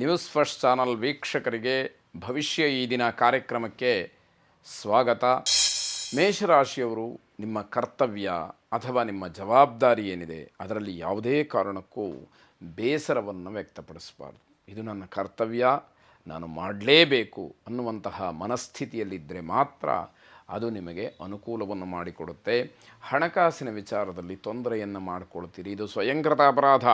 News first channel ವೀಕ್ಷಕರಿಗೆ ಭವಿಷ್ಯ ಈ ದಿನ ಕಾರ್ಯಕ್ರಮಕ್ಕೆ ಸ್ವಾಗತ. ಮೇಷರಾಶಿಯವರು ನಿಮ್ಮ ಕರ್ತವ್ಯ ಅಥವಾ ನಿಮ್ಮ ಜವಾಬ್ದಾರಿ ಏನಿದೆ ಅದರಲ್ಲಿ ಯಾವುದೇ ಕಾರಣಕ್ಕೂ ಬೇಸರವನ್ನು ವ್ಯಕ್ತಪಡಿಸಬಾರ್ದು. ಇದು ನನ್ನ ಕರ್ತವ್ಯ, ನಾನು ಮಾಡಲೇಬೇಕು ಅನ್ನುವಂತಹ ಮನಸ್ಥಿತಿಯಲ್ಲಿದ್ದರೆ ಮಾತ್ರ ಅದು ನಿಮಗೆ ಅನುಕೂಲವನ್ನು ಮಾಡಿಕೊಡುತ್ತೆ. ಹಣಕಾಸಿನ ವಿಚಾರದಲ್ಲಿ ತೊಂದರೆಯನ್ನು ಮಾಡಿಕೊಳ್ತೀರಿ. ಇದು ಸ್ವಯಂಕೃತ ಅಪರಾಧ.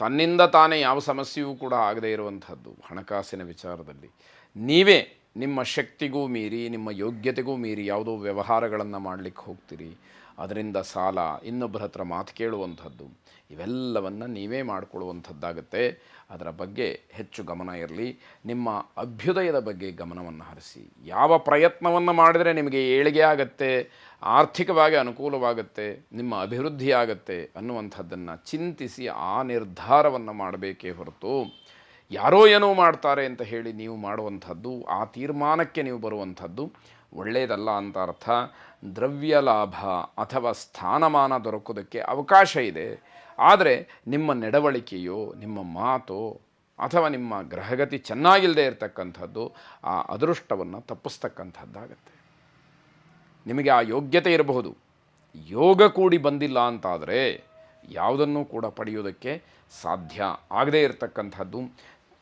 ತನ್ನಿಂದ ತಾನೇ ಯಾವ ಸಮಸ್ಯೆಯೂ ಕೂಡ ಆಗದೇ ಇರುವಂಥದ್ದು. ಹಣಕಾಸಿನ ವಿಚಾರದಲ್ಲಿ ನೀವೇ ನಿಮ್ಮ ಶಕ್ತಿಗೂ ಮೀರಿ, ನಿಮ್ಮ ಯೋಗ್ಯತೆಗೂ ಮೀರಿ ಯಾವುದೋ ವ್ಯವಹಾರಗಳನ್ನು ಮಾಡಲಿಕ್ಕೆ ಹೋಗ್ತೀರಿ. ಅದರಿಂದ ಸಾಲ, ಇನ್ನೊಬ್ಬರ ಹತ್ರ ಮಾತು ಕೇಳುವಂಥದ್ದು, ಇವೆಲ್ಲವನ್ನು ನೀವೇ ಮಾಡಿಕೊಳ್ಳುವಂಥದ್ದಾಗತ್ತೆ. ಅದರ ಬಗ್ಗೆ ಹೆಚ್ಚು ಗಮನ ಇರಲಿ. ನಿಮ್ಮ ಅಭ್ಯುದಯದ ಬಗ್ಗೆ ಗಮನವನ್ನು ಹರಿಸಿ. ಯಾವ ಪ್ರಯತ್ನವನ್ನು ಮಾಡಿದರೆ ನಿಮಗೆ ಏಳಿಗೆ ಆಗುತ್ತೆ, ಆರ್ಥಿಕವಾಗಿ ಅನುಕೂಲವಾಗುತ್ತೆ, ನಿಮ್ಮ ಅಭಿವೃದ್ಧಿ ಆಗುತ್ತೆ ಅನ್ನುವಂಥದ್ದನ್ನು ಚಿಂತಿಸಿ ಆ ನಿರ್ಧಾರವನ್ನು ಮಾಡಬೇಕೇ ಹೊರತು ಯಾರೋ ಏನೋ ಮಾಡ್ತಾರೆ ಅಂತ ಹೇಳಿ ನೀವು ಮಾಡುವಂಥದ್ದು, ಆ ತೀರ್ಮಾನಕ್ಕೆ ನೀವು ಬರುವಂಥದ್ದು ಒಳ್ಳೆಯದಲ್ಲ ಅಂತ ಅರ್ಥ. ದ್ರವ್ಯ ಲಾಭ ಅಥವಾ ಸ್ಥಾನಮಾನ ದೊರಕೋದಕ್ಕೆ ಅವಕಾಶ ಇದೆ. ಆದರೆ ನಿಮ್ಮ ನಡವಳಿಕೆಯೋ, ನಿಮ್ಮ ಮಾತೋ ಅಥವಾ ನಿಮ್ಮ ಗ್ರಹಗತಿ ಚೆನ್ನಾಗಿಲ್ಲದೆ ಇರತಕ್ಕಂಥದ್ದು ಆ ಅದೃಷ್ಟವನ್ನು ತಪ್ಪಿಸ್ತಕ್ಕಂಥದ್ದಾಗತ್ತೆ. ನಿಮಗೆ ಆ ಯೋಗ್ಯತೆ ಇರಬಹುದು, ಯೋಗ ಕೂಡಿ ಬಂದಿಲ್ಲ ಅಂತಾದರೆ ಯಾವುದನ್ನೂ ಕೂಡ ಪಡೆಯೋದಕ್ಕೆ ಸಾಧ್ಯ ಆಗದೇ ಇರತಕ್ಕಂಥದ್ದು.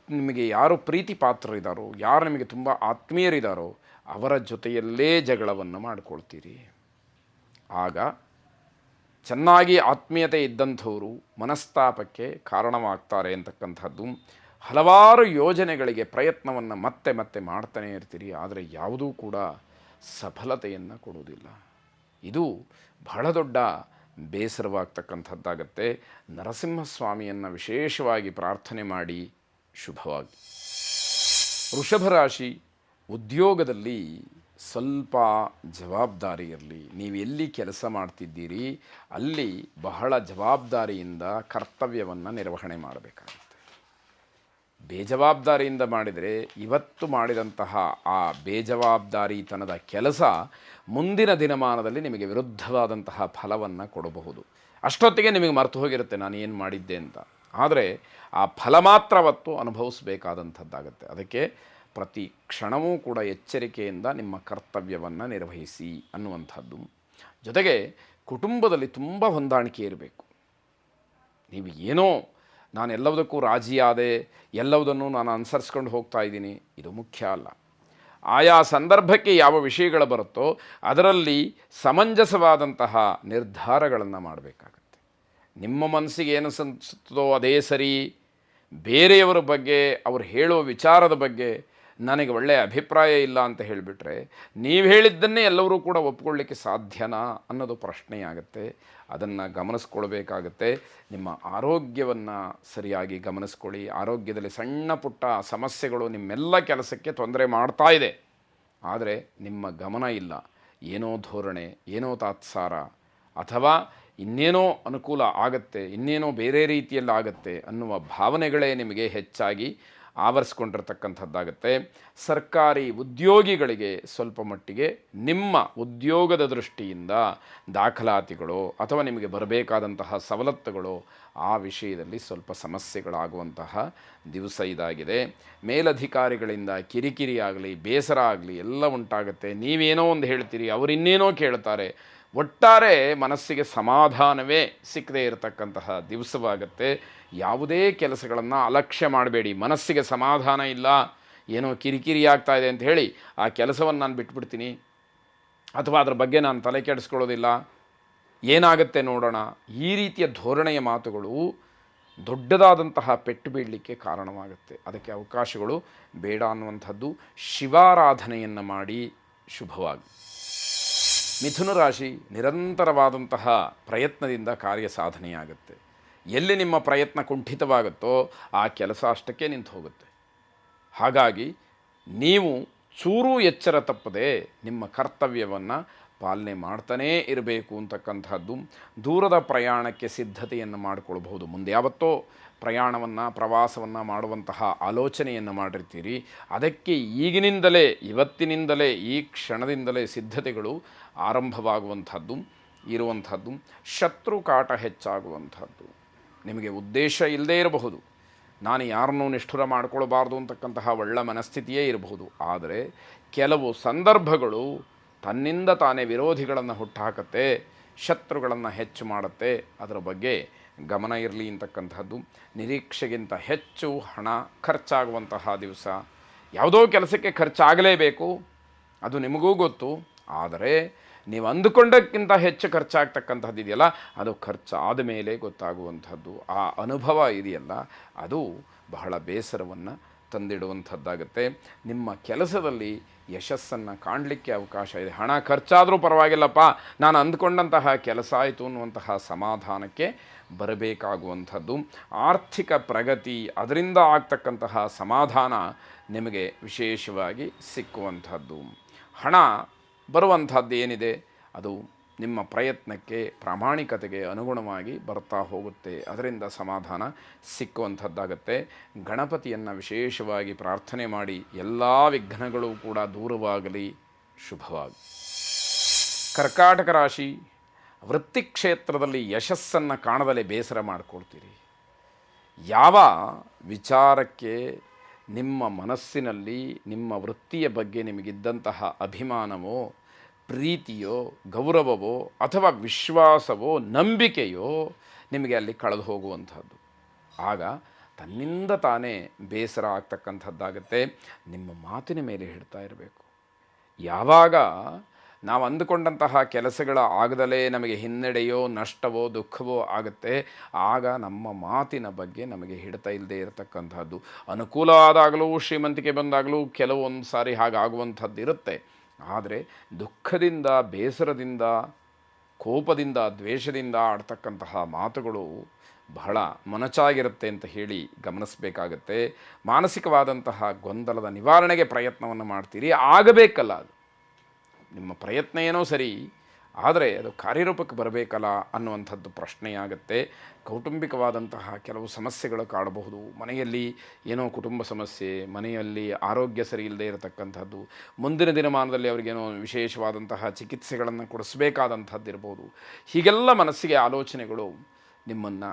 ನಿಮಗೆ ಯಾರು ಪ್ರೀತಿ ಪಾತ್ರರಿದ್ದಾರೋ, ಯಾರು ನಿಮಗೆ ತುಂಬ ಆತ್ಮೀಯರಿದ್ದಾರೋ ಅವರ ಜೊತೆಯಲ್ಲೇ ಜಗಳವನ್ನು ಮಾಡಿಕೊಳ್ತೀರಿ. ಆಗ ಚೆನ್ನಾಗಿ ಆತ್ಮೀಯತೆ ಇದ್ದಂಥವರು ಮನಸ್ತಾಪಕ್ಕೆ ಕಾರಣವಾಗ್ತಾರೆ ಅಂತಕ್ಕಂಥದ್ದು. ಹಲವಾರು ಯೋಜನೆಗಳಿಗೆ ಪ್ರಯತ್ನವನ್ನು ಮತ್ತೆ ಮತ್ತೆ ಮಾಡ್ತಾನೆ ಇರ್ತೀರಿ, ಆದರೆ ಯಾವುದೂ ಕೂಡ ಸಫಲತೆಯನ್ನು ಕೊಡುವುದಿಲ್ಲ. ಇದು ಬಹಳ ದೊಡ್ಡ ಬೇಸರವಾಗ್ತಕ್ಕಂಥದ್ದಾಗತ್ತೆ. ನರಸಿಂಹಸ್ವಾಮಿಯನ್ನು ವಿಶೇಷವಾಗಿ ಪ್ರಾರ್ಥನೆ ಮಾಡಿ ಶುಭವಾಗಿ. ವೃಷಭ ರಾಶಿ, ಉದ್ಯೋಗದಲ್ಲಿ ಸ್ವಲ್ಪ ಜವಾಬ್ದಾರಿ ಇರಲಿ. ನೀವು ಎಲ್ಲಿ ಕೆಲಸ ಮಾಡ್ತಿದ್ದೀರಿ ಅಲ್ಲಿ ಬಹಳ ಜವಾಬ್ದಾರಿಯಿಂದ ಕರ್ತವ್ಯವನ್ನು ನಿರ್ವಹಣೆ ಮಾಡಬೇಕಾಗುತ್ತೆ. ಬೇಜವಾಬ್ದಾರಿಯಿಂದ ಮಾಡಿದರೆ ಇವತ್ತು ಮಾಡಿದಂತಹ ಆ ಬೇಜವಾಬ್ದಾರಿತನದ ಕೆಲಸ ಮುಂದಿನ ದಿನಮಾನದಲ್ಲಿ ನಿಮಗೆ ವಿರುದ್ಧವಾದಂತಹ ಫಲವನ್ನು ಕೊಡಬಹುದು. ಅಷ್ಟೊತ್ತಿಗೆ ನಿಮಗೆ ಮರೆತು ಹೋಗಿರುತ್ತೆ ನಾನು ಏನು ಮಾಡಿದ್ದೆ ಅಂತ. ಆದರೆ ಆ ಫಲ ಮಾತ್ರ ಅವತ್ತು ಅನುಭವಿಸಬೇಕಾದಂಥದ್ದಾಗತ್ತೆ. ಅದಕ್ಕೆ ಪ್ರತಿ ಕ್ಷಣವೂ ಕೂಡ ಎಚ್ಚರಿಕೆಯಿಂದ ನಿಮ್ಮ ಕರ್ತವ್ಯವನ್ನು ನಿರ್ವಹಿಸಿ ಅನ್ನುವಂಥದ್ದು. ಜೊತೆಗೆ ಕುಟುಂಬದಲ್ಲಿ ತುಂಬ ಹೊಂದಾಣಿಕೆ ಇರಬೇಕು. ನೀವು ಏನೋ ನಾನು ಎಲ್ಲದಕ್ಕೂ ರಾಜಿಯಾದೆ, ಎಲ್ಲವುದನ್ನು ನಾನು ಅನುಸರಿಸ್ಕೊಂಡು ಹೋಗ್ತಾ ಇದ್ದೀನಿ, ಇದು ಮುಖ್ಯ ಅಲ್ಲ. ಆಯಾ ಸಂದರ್ಭಕ್ಕೆ ಯಾವ ವಿಷಯಗಳು ಬರುತ್ತೋ ಅದರಲ್ಲಿ ಸಮಂಜಸವಾದಂತಹ ನಿರ್ಧಾರಗಳನ್ನು ಮಾಡಬೇಕಾಗತ್ತೆ. ನಿಮ್ಮ ಮನಸ್ಸಿಗೆ ಏನು ಅನಿಸುತ್ತದೋ ಅದೇ ಸರಿ. ಬೇರೆಯವರ ಬಗ್ಗೆ ಅವರು ಹೇಳೋ ವಿಚಾರದ ಬಗ್ಗೆ ನನಗೆ ಒಳ್ಳೆಯ ಅಭಿಪ್ರಾಯ ಇಲ್ಲ ಅಂತ ಹೇಳಿಬಿಟ್ರೆ ನೀವು ಹೇಳಿದ್ದನ್ನೇ ಎಲ್ಲರೂ ಕೂಡ ಒಪ್ಕೊಳ್ಳಿಕ್ಕೆ ಸಾಧ್ಯನಾ ಅನ್ನೋದು ಪ್ರಶ್ನೆಯಾಗುತ್ತೆ. ಅದನ್ನು ಗಮನಿಸ್ಕೊಳ್ಬೇಕಾಗತ್ತೆ. ನಿಮ್ಮ ಆರೋಗ್ಯವನ್ನು ಸರಿಯಾಗಿ ಗಮನಿಸ್ಕೊಳ್ಳಿ. ಆರೋಗ್ಯದಲ್ಲಿ ಸಣ್ಣ ಪುಟ್ಟ ಸಮಸ್ಯೆಗಳು ನಿಮ್ಮೆಲ್ಲ ಕೆಲಸಕ್ಕೆ ತೊಂದರೆ ಮಾಡ್ತಾ ಇದೆ, ಆದರೆ ನಿಮ್ಮ ಗಮನ ಇಲ್ಲ. ಏನೋ ಧೋರಣೆ, ಏನೋ ತಾತ್ಸಾರ, ಅಥವಾ ಇನ್ನೇನೋ ಅನುಕೂಲ ಆಗತ್ತೆ, ಇನ್ನೇನೋ ಬೇರೆ ರೀತಿಯಲ್ಲಿ ಆಗತ್ತೆ ಅನ್ನುವ ಭಾವನೆಗಳೇ ನಿಮಗೆ ಹೆಚ್ಚಾಗಿ ಆವರಿಸ್ಕೊಂಡಿರ್ತಕ್ಕಂಥದ್ದಾಗತ್ತೆ. ಸರ್ಕಾರಿ ಉದ್ಯೋಗಿಗಳಿಗೆ ಸ್ವಲ್ಪ ಮಟ್ಟಿಗೆ ನಿಮ್ಮ ಉದ್ಯೋಗದ ದೃಷ್ಟಿಯಿಂದ ದಾಖಲಾತಿಗಳು ಅಥವಾ ನಿಮಗೆ ಬರಬೇಕಾದಂತಹ ಸವಲತ್ತುಗಳು ಆ ವಿಷಯದಲ್ಲಿ ಸ್ವಲ್ಪ ಸಮಸ್ಯೆಗಳಾಗುವಂತಹ ದಿವಸ ಇದಾಗಿದೆ. ಮೇಲಧಿಕಾರಿಗಳಿಂದ ಕಿರಿಕಿರಿ ಆಗಲಿ, ಬೇಸರ ಆಗಲಿ ಎಲ್ಲ ಉಂಟಾಗುತ್ತೆ. ನೀವೇನೋ ಒಂದು ಹೇಳ್ತೀರಿ, ಅವರಿನ್ನೇನೋ ಕೇಳ್ತಾರೆ. ಒಟ್ಟಾರೆ ಮನಸ್ಸಿಗೆ ಸಮಾಧಾನವೇ ಸಿಕ್ಕದೇ ಇರತಕ್ಕಂತಹ ದಿವಸವಾಗುತ್ತೆ. ಯಾವುದೇ ಕೆಲಸಗಳನ್ನು ಅಲಕ್ಷ್ಯ ಮಾಡಬೇಡಿ. ಮನಸ್ಸಿಗೆ ಸಮಾಧಾನ ಇಲ್ಲ, ಏನೋ ಕಿರಿಕಿರಿ ಆಗ್ತಾ ಇದೆ ಅಂತ ಹೇಳಿ ಆ ಕೆಲಸವನ್ನು ನಾನು ಬಿಟ್ಬಿಡ್ತೀನಿ ಅಥವಾ ಅದರ ಬಗ್ಗೆ ನಾನು ತಲೆ ಕೆಡಿಸ್ಕೊಳ್ಳೋದಿಲ್ಲ, ಏನಾಗುತ್ತೆ ನೋಡೋಣ, ಈ ರೀತಿಯ ಧೋರಣೆಯ ಮಾತುಗಳು ದೊಡ್ಡದಾದಂತಹ ಪೆಟ್ಟು ಬೀಳಲಿಕ್ಕೆ ಕಾರಣವಾಗುತ್ತೆ. ಅದಕ್ಕೆ ಅವಕಾಶಗಳು ಬೇಡ ಅನ್ನುವಂಥದ್ದು. ಶಿವಾರಾಧನೆಯನ್ನು ಮಾಡಿ ಶುಭವಾಗಿ. ಮಿಥುನ ರಾಶಿ, ನಿರಂತರವಾದಂತಹ ಪ್ರಯತ್ನದಿಂದ ಕಾರ್ಯ ಸಾಧನೆಯಾಗುತ್ತೆ. ಎಲ್ಲಿ ನಿಮ್ಮ ಪ್ರಯತ್ನ ಕುಂಠಿತವಾಗುತ್ತೋ ಆ ಕೆಲಸ ಅಷ್ಟಕ್ಕೆ ನಿಂತು ಹೋಗುತ್ತೆ. ಹಾಗಾಗಿ ನೀವು ಚೂರೂ ಎಚ್ಚರ ತಪ್ಪದೆ ನಿಮ್ಮ ಕರ್ತವ್ಯವನ್ನು ಪಾಲನೆ ಮಾಡ್ತಾನೇ ಇರಬೇಕು ಅಂತಕ್ಕಂಥದ್ದು. ದೂರದ ಪ್ರಯಾಣಕ್ಕೆ ಸಿದ್ಧತೆಯನ್ನು ಮಾಡಿಕೊಳ್ಬಹುದು. ಮುಂದೆ ಯಾವತ್ತೋ ಪ್ರವಾಸವನ್ನು ಮಾಡುವಂತಹ ಆಲೋಚನೆಯನ್ನು ಮಾಡಿರ್ತೀರಿ. ಅದಕ್ಕೆ ಈಗಿನಿಂದಲೇ, ಇವತ್ತಿನಿಂದಲೇ, ಈ ಕ್ಷಣದಿಂದಲೇ ಸಿದ್ಧತೆಗಳು ಆರಂಭವಾಗುವಂಥದ್ದು ಇರುವಂಥದ್ದು. ಶತ್ರು ಕಾಟ ಹೆಚ್ಚಾಗುವಂಥದ್ದು. ನಿಮಗೆ ಉದ್ದೇಶ ಇಲ್ಲದೇ ಇರಬಹುದು, ನಾನು ಯಾರನ್ನೂ ನಿಷ್ಠುರ ಮಾಡಿಕೊಳ್ಬಾರ್ದು ಅಂತಕ್ಕಂತಹ ಒಳ್ಳೆ ಮನಸ್ಥಿತಿಯೇ ಇರಬಹುದು. ಆದರೆ ಕೆಲವು ಸಂದರ್ಭಗಳು ತನ್ನಿಂದ ತಾನೇ ವಿರೋಧಿಗಳನ್ನು ಹುಟ್ಟುಹಾಕತ್ತೆ, ಶತ್ರುಗಳನ್ನು ಹೆಚ್ಚು ಮಾಡುತ್ತೆ. ಅದರ ಬಗ್ಗೆ ಗಮನ ಇರಲಿ ಅಂತಕ್ಕಂಥದ್ದು. ನಿರೀಕ್ಷೆಗಿಂತ ಹೆಚ್ಚು ಹಣ ಖರ್ಚಾಗುವಂತಹ ದಿವಸ. ಯಾವುದೋ ಕೆಲಸಕ್ಕೆ ಖರ್ಚಾಗಲೇಬೇಕು, ಅದು ನಿಮಗೂ ಗೊತ್ತು. ಆದರೆ ನೀವು ಅಂದುಕೊಂಡಕ್ಕಿಂತ ಹೆಚ್ಚು ಖರ್ಚಾಗ್ತಕ್ಕಂಥದ್ದು ಇದೆಯಲ್ಲ, ಅದು ಖರ್ಚಾದ ಮೇಲೆ ಗೊತ್ತಾಗುವಂಥದ್ದು. ಆ ಅನುಭವ ಇದೆಯಲ್ಲ, ಅದು ಬಹಳ ಬೇಸರವನ್ನು ತಂದಿಡುವಂಥದ್ದಾಗುತ್ತೆ. ನಿಮ್ಮ ಕೆಲಸದಲ್ಲಿ ಯಶಸ್ಸನ್ನು ಕಾಣಲಿಕ್ಕೆ ಅವಕಾಶ ಇದೆ. ಹಣ ಖರ್ಚಾದರೂ ಪರವಾಗಿಲ್ಲಪ್ಪ, ನಾನು ಅಂದ್ಕೊಂಡಂತಹ ಕೆಲಸ ಆಯಿತು ಅನ್ನುವಂತಹ ಸಮಾಧಾನಕ್ಕೆ ಬರಬೇಕಾಗುವಂಥದ್ದು. ಆರ್ಥಿಕ ಪ್ರಗತಿ, ಅದರಿಂದ ಆಗ್ತಕ್ಕಂತಹ ಸಮಾಧಾನ ನಿಮಗೆ ವಿಶೇಷವಾಗಿ ಸಿಕ್ಕುವಂಥದ್ದು. ಹಣ ಬರುವಂಥದ್ದು ಏನಿದೆ ಅದು ನಿಮ್ಮ ಪ್ರಯತ್ನಕ್ಕೆ, ಪ್ರಾಮಾಣಿಕತೆಗೆ ಅನುಗುಣವಾಗಿ ಬರ್ತಾ ಹೋಗುತ್ತೆ. ಅದರಿಂದ ಸಮಾಧಾನ ಸಿಕ್ಕುವಂಥದ್ದಾಗತ್ತೆ. ಗಣಪತಿಯನ್ನು ವಿಶೇಷವಾಗಿ ಪ್ರಾರ್ಥನೆ ಮಾಡಿ ಎಲ್ಲ ವಿಘ್ನಗಳು ಕೂಡ ದೂರವಾಗಲಿ, ಶುಭವಾಗಿ. ಕರ್ಕಾಟಕ ರಾಶಿ, ವೃತ್ತಿ ಕ್ಷೇತ್ರದಲ್ಲಿ ಯಶಸ್ಸನ್ನು ಕಾಣದಲೇ ಬೇಸರ ಮಾಡಿಕೊಳ್ತೀರಿ. ಯಾವ ವಿಚಾರಕ್ಕೆ ನಿಮ್ಮ ಮನಸ್ಸಿನಲ್ಲಿ ನಿಮ್ಮ ವೃತ್ತಿಯ ಬಗ್ಗೆ ನಿಮಗಿದ್ದಂತಹ ಅಭಿಮಾನವೋ, ಪ್ರೀತಿಯೋ, ಗೌರವವೋ ಅಥವಾ ವಿಶ್ವಾಸವೋ, ನಂಬಿಕೆಯೋ ನಿಮಗೆ ಅಲ್ಲಿ ಕಳೆದು ಹೋಗುವಂಥದ್ದು. ಆಗ ತನ್ನಿಂದ ತಾನೇ ಬೇಸರ ಆಗ್ತಕ್ಕಂಥದ್ದಾಗತ್ತೆ. ನಿಮ್ಮ ಮಾತಿನ ಮೇಲೆ ಹಿಡ್ತಾ ಇರಬೇಕು. ಯಾವಾಗ ನಾವು ಅಂದುಕೊಂಡಂತಹ ಕೆಲಸಗಳ ಆಗದಲೇ ನಮಗೆ ಹಿನ್ನಡೆಯೋ, ನಷ್ಟವೋ, ದುಃಖವೋ ಆಗುತ್ತೆ, ಆಗ ನಮ್ಮ ಮಾತಿನ ಬಗ್ಗೆ ನಮಗೆ ಹಿಡಿತ ಇಲ್ಲದೆ ಇರತಕ್ಕಂಥದ್ದು. ಅನುಕೂಲ ಆದಾಗಲೂ, ಶ್ರೀಮಂತಿಕೆ ಬಂದಾಗಲೂ ಕೆಲವೊಂದು ಸಾರಿ ಹಾಗಾಗುವಂಥದ್ದು ಇರುತ್ತೆ. ಆದರೆ ದುಃಖದಿಂದ, ಬೇಸರದಿಂದ, ಕೋಪದಿಂದ, ದ್ವೇಷದಿಂದ ಆಡ್ತಕ್ಕಂತಹ ಮಾತುಗಳು ಬಹಳ ಮೊನಚಾಗಿರುತ್ತೆ ಅಂತ ಹೇಳಿ ಗಮನಿಸಬೇಕಾಗತ್ತೆ. ಮಾನಸಿಕವಾದಂತಹ ಗೊಂದಲದ ನಿವಾರಣೆಗೆ ಪ್ರಯತ್ನವನ್ನು ಮಾಡ್ತೀರಿ, ಆಗಬೇಕಲ್ಲ. ಅದು ನಿಮ್ಮ ಪ್ರಯತ್ನ ಏನೋ ಸರಿ, ಆದರೆ ಅದು ಕಾರ್ಯರೂಪಕ್ಕೆ ಬರಬೇಕಲ್ಲ ಅನ್ನುವಂಥದ್ದು ಪ್ರಶ್ನೆಯಾಗತ್ತೆ. ಕೌಟುಂಬಿಕವಾದಂತಹ ಕೆಲವು ಸಮಸ್ಯೆಗಳು ಕಾಡಬಹುದು. ಮನೆಯಲ್ಲಿ ಏನೋ ಕುಟುಂಬ ಸಮಸ್ಯೆ, ಮನೆಯಲ್ಲಿ ಆರೋಗ್ಯ ಸರಿ ಇಲ್ಲದೆ ಇರತಕ್ಕಂಥದ್ದು, ಮುಂದಿನ ದಿನಮಾನದಲ್ಲಿ ಅವರಿಗೇನೋ ವಿಶೇಷವಾದಂತಹ ಚಿಕಿತ್ಸೆಗಳನ್ನು ಕೊಡಿಸಬೇಕಾದಂಥದ್ದು ಇರ್ಬೋದು. ಹೀಗೆಲ್ಲ ಮನಸ್ಸಿಗೆ ಆಲೋಚನೆಗಳು ನಿಮ್ಮನ್ನು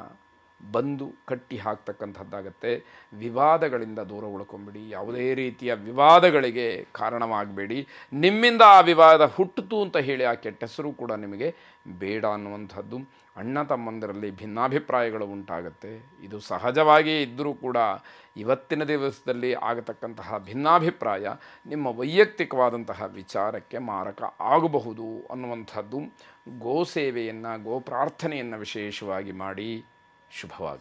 ಬಂದು ಕಟ್ಟಿ ಹಾಕ್ತಕ್ಕಂಥದ್ದಾಗತ್ತೆ. ವಿವಾದಗಳಿಂದ ದೂರ ಉಳ್ಕೊಂಬಿಡಿ. ಯಾವುದೇ ರೀತಿಯ ವಿವಾದಗಳಿಗೆ ಕಾರಣವಾಗಬೇಡಿ. ನಿಮ್ಮಿಂದ ಆ ವಿವಾದ ಹುಟ್ಟಿತು ಅಂತ ಹೇಳಿ ಆ ಕೆಟ್ಟ ಹೆಸರು ಕೂಡ ನಿಮಗೆ ಬೇಡ ಅನ್ನುವಂಥದ್ದು. ಅಣ್ಣ ತಮ್ಮಂದರಲ್ಲಿ ಭಿನ್ನಾಭಿಪ್ರಾಯಗಳು ಉಂಟಾಗುತ್ತೆ. ಇದು ಸಹಜವಾಗಿ ಇದ್ದರೂ ಕೂಡ ಇವತ್ತಿನ ದಿವಸದಲ್ಲಿ ಆಗತಕ್ಕಂತಹ ಭಿನ್ನಾಭಿಪ್ರಾಯ ನಿಮ್ಮ ವೈಯಕ್ತಿಕವಾದಂತಹ ವಿಚಾರಕ್ಕೆ ಮಾರಕ ಆಗಬಹುದು ಅನ್ನುವಂಥದ್ದು. ಗೋ ಸೇವೆಯನ್ನು, ಗೋ ಪ್ರಾರ್ಥನೆಯನ್ನು ವಿಶೇಷವಾಗಿ ಮಾಡಿ. ಶುಭವಾಗಿ.